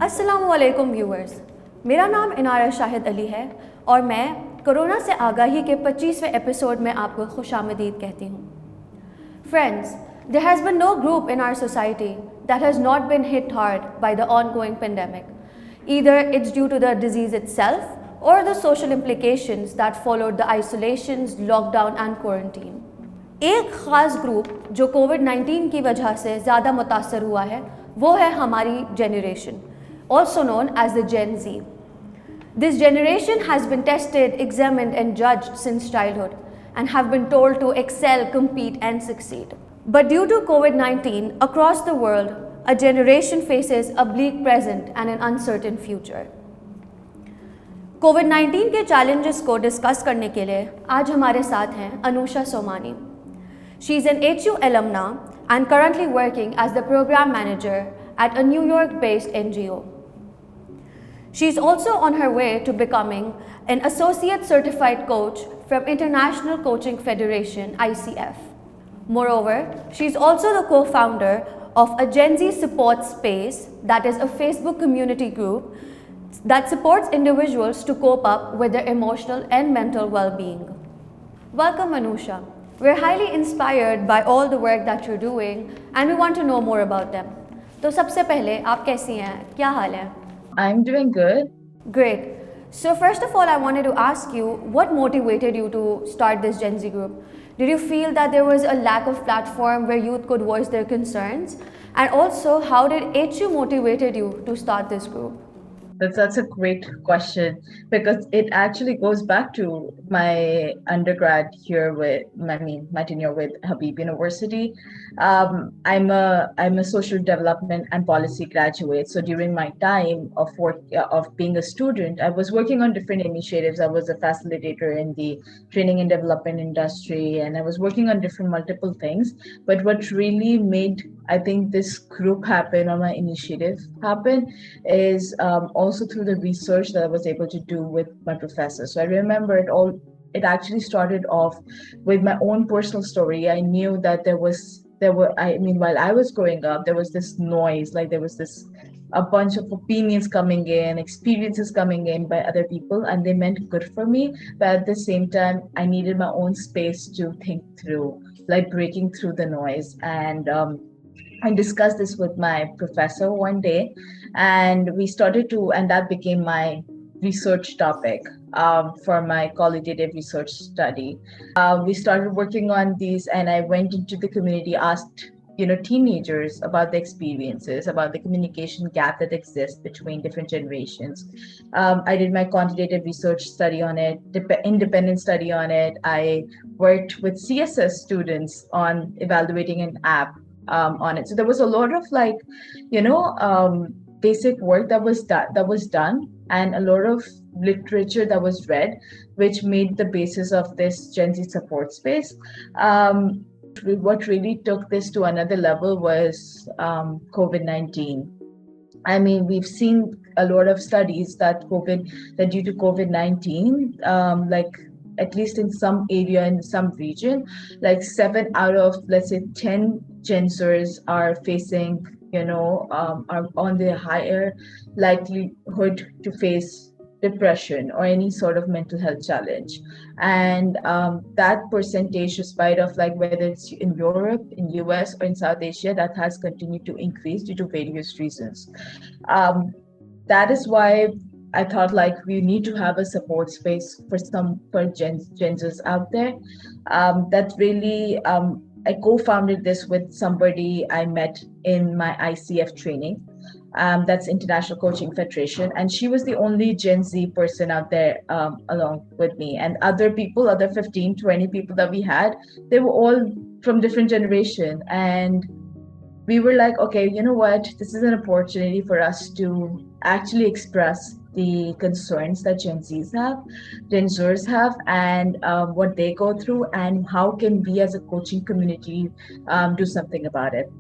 अस्सलाम वालेकुम व्यूअर्स, मेरा नाम इनारा शाहिद अली है और मैं कोरोना से आगाही के 25वें एपिसोड में आपको खुशामदीद कहती हूँ। Friends, there has been no group in our society that has not been hit hard by the ongoing pandemic. Either it's due to the disease itself or the social implications that followed the isolations, lockdown and quarantine. एक ख़ास group जो कोविड-19 की वजह से ज़्यादा मुतासर हुआ है वो है हमारी generation, also known as the Gen Z. This generation has been tested, examined and judged since childhood and have been told to excel, compete and succeed. But due to COVID-19, across the world, a generation faces a bleak present and an uncertain future. कोविड-19 के challenges को discuss करने के लिए आज हमारे साथ हैं Anusha Somani. She is an HU alumna and currently working as the program manager at a New York-based NGO. She is also on her way to becoming an associate certified coach from International Coaching Federation (ICF). Moreover, she is also the co-founder of a Gen Z support space, that is a Facebook community group that supports individuals to cope up with their emotional and mental well-being. Welcome, Anusha. We're highly inspired by all the work that you're doing and we want to know more about them. तो सबसे पहले आप कैसी हैं? क्या हाल है? I'm doing good. Great. So first of all, I wanted to ask you, what motivated you to start this Gen Z group? Did you feel that there was a lack of platform where youth could voice their concerns? And also, how did HU motivated you to start this group? That's a great question because it actually goes back to my undergrad here with my tenure with Habib University. I'm a social development and policy graduate. So during my time of being a student, I was working on different initiatives. I was a facilitator in the training and development industry, and I was working on different multiple things. But what really made I think this group happen or my initiative happen is also through the research that I was able to do with my professor. So I remember it actually started off with my own personal story. I knew that while I was growing up, there was this noise, like there was a bunch of opinions coming in, experiences coming in by other people, and they meant good for me. But at the same time, I needed my own space to think through, like breaking through the noise. And I discussed this with my professor one day, and that became my research topic for my qualitative research study. We started working on these, and I went into the community, asked teenagers about the experiences, about the communication gap that exists between different generations. I did my quantitative research study on it, independent study on it. I worked with CSS students on evaluating an app on it. So there was a lot of basic work that was done, and a lot of literature that was read, which made the basis of this Gen Z support space. What really took this to another level was COVID-19. I mean, we've seen a lot of studies that due to COVID-19, at least in some area, in some region, like 7 out of, let's say, 10 Gen Zers are facing, are on the higher likelihood to face depression or any sort of mental health challenge. And that percentage, despite of whether it's in Europe, in US or in South Asia, that has continued to increase due to various reasons. That is why I thought we need to have a support space for Gen Zers out there. That really, I co-founded this with somebody I met in my ICF training. That's International Coaching Federation, and she was the only Gen Z person out there along with me. And other 15, 20 people that we had, they were all from different generation. And we were like, okay, you know what? This is an opportunity for us to actually express the concerns that Gen Zers have, and what they go through, and how can we as a coaching community do something about it.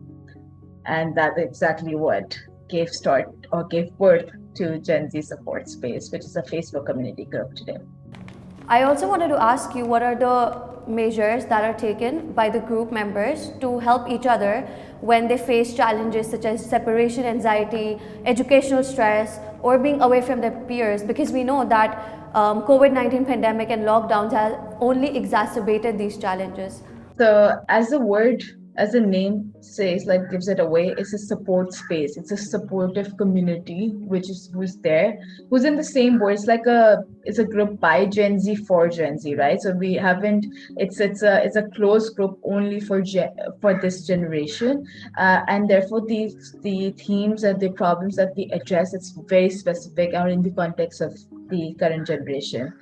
And that's exactly what gave birth to Gen Z Support Space, which is a Facebook community group today. I also wanted to ask you, what are the measures that are taken by the group members to help each other when they face challenges such as separation anxiety, educational stress, or being away from their peers, because we know that COVID-19 pandemic and lockdowns have only exacerbated these challenges. So as the name says, like gives it away, it's a support space. It's a supportive community, who's in the same boat. It's a group by Gen Z for Gen Z, right? So we haven't. It's a closed group only for this generation, and therefore the themes and the problems that we address, it's very specific and in the context of the current generation.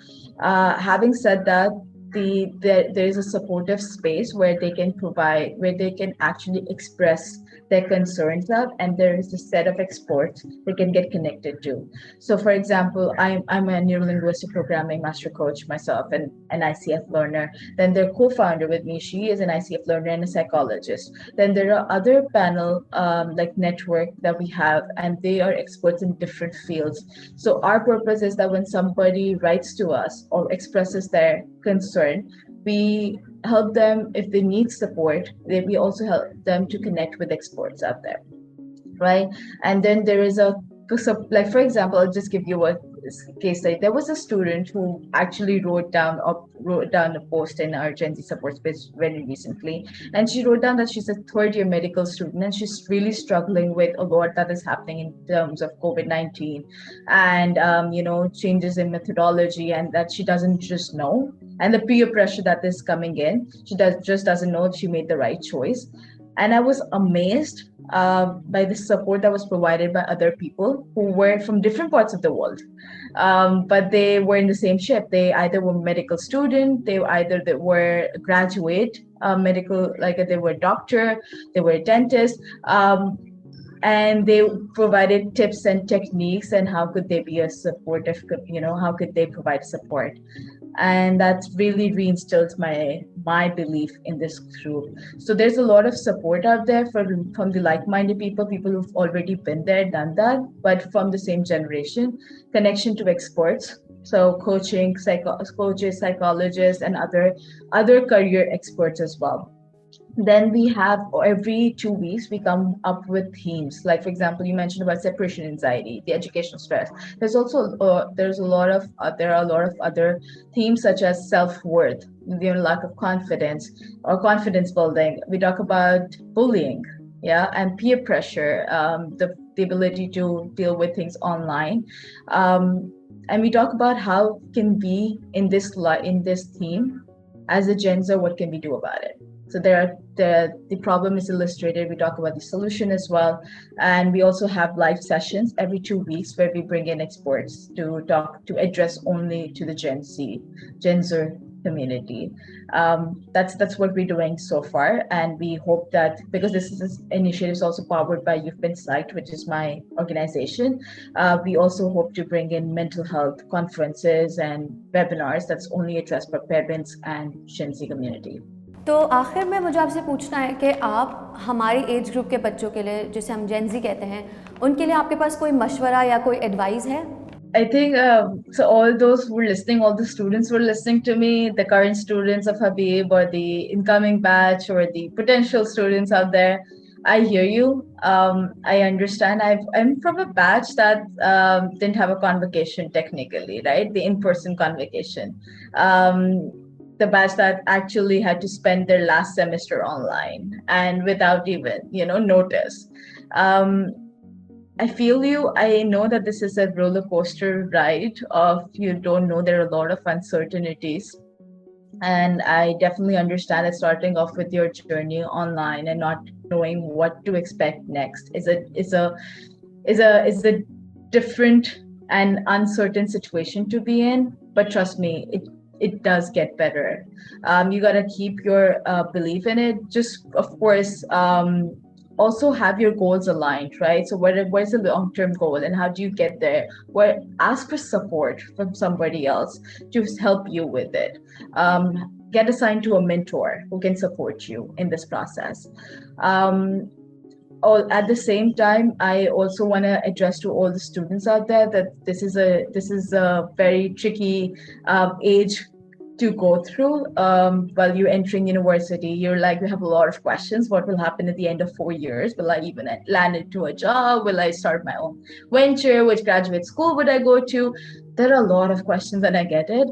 Having said that, there is a supportive space where they can actually express their concerns of, and there is a set of experts they can get connected to. So for example, I'm a neurolinguistic programming master coach myself and an ICF learner. Then their co-founder with me, she is an ICF learner and a psychologist. Then there are other panel like network that we have, and they are experts in different fields. So our purpose is that when somebody writes to us or expresses their concern, we help them if they need support. We also help them to connect with experts out there, right? And then there is like for example, I'll just give you a case study. There was a student who actually wrote down a post in our Gen Z support space very recently, and she wrote down that she's a third-year medical student and she's really struggling with a lot that is happening in terms of COVID-19 and changes in methodology, and that she doesn't just know, and the peer pressure that is coming in. She just doesn't know if she made the right choice. And I was amazed by the support that was provided by other people who were from different parts of the world. But they were in the same ship. They either were medical student, they were graduate medical, like they were a doctor, they were a dentist, and they provided tips and techniques and how could they be a supportive, how could they provide support. And that's really reinstilled my belief in this group. So there's a lot of support out there from the like-minded people who've already been there, done that, but from the same generation. Connection to experts, so coaching, coaches, psychologists, and other career experts as well. Then we have every 2 weeks we come up with themes. Like for example, you mentioned about separation anxiety, the educational stress. There are a lot of other themes such as self-worth, lack of confidence or confidence building. We talk about bullying, yeah, and peer pressure, the ability to deal with things online, and we talk about how can we in this theme as a Gen Z, what can we do about it? So the problem is illustrated. We talk about the solution as well. And we also have live sessions every 2 weeks where we bring in experts to address only to the Gen Z community. That's what we're doing so far. And we hope that, because this initiative is also powered by You've Been Psyched, which is my organization, we also hope to bring in mental health conferences and webinars that's only addressed for parents and Gen Z community. तो आखिर में मुझे आपसे पूछना है कि आप हमारी एज ग्रुप के बच्चों के लिए, जिसे हम जेन ज़ी कहते हैं, उनके लिए आपके पास कोई मशवरा या कोई एडवाइस है? I think so all those who were listening, all the students who were listening to me, the current students of Habib or the incoming batch or the potential students out there, I hear you. I understand. I'm from a batch that didn't have a convocation technically, right? The in-person convocation. The batch that actually had to spend their last semester online and without even, notice. I feel you. I know that this is a roller coaster ride of you don't know. There are a lot of uncertainties. And I definitely understand that starting off with your journey online and not knowing what to expect next is a different and uncertain situation to be in. But trust me, it does get better. You got to keep your belief in it. Just, of course, also have your goals aligned, right? So what is the long-term goal and how do you get there? Ask for support from somebody else to help you with it. Get assigned to a mentor who can support you in this process. At the same time, I also want to address to all the students out there that this is a very tricky age to go through while you're entering university. You're like, you have a lot of questions. What will happen at the end of 4 years? Will I even land into a job? Will I start my own venture? Which graduate school would I go to? There are a lot of questions, and I get it.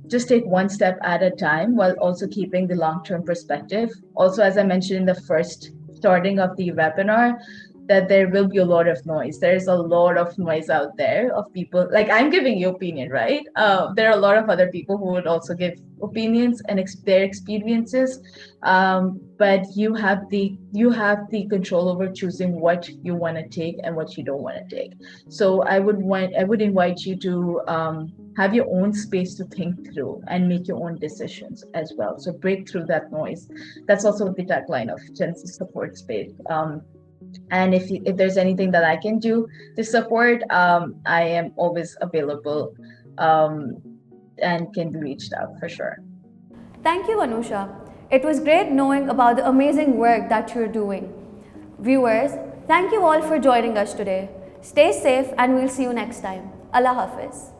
Just take one step at a time while also keeping the long-term perspective. Also, as I mentioned in the first starting of the webinar, that there will be a lot of noise. There's a lot of noise out there of people. Like, I'm giving you opinion, right? There are a lot of other people who would also give opinions and their experiences. But you have the control over choosing what you want to take and what you don't want to take. So I would invite you to have your own space to think through and make your own decisions as well. So break through that noise. That's also the tagline of Gen Z Support Space. And if there's anything that I can do to support, I am always available, and can be reached out for sure. Thank you, Anusha. It was great knowing about the amazing work that you're doing. Viewers, thank you all for joining us today. Stay safe and we'll see you next time. Allah Hafiz.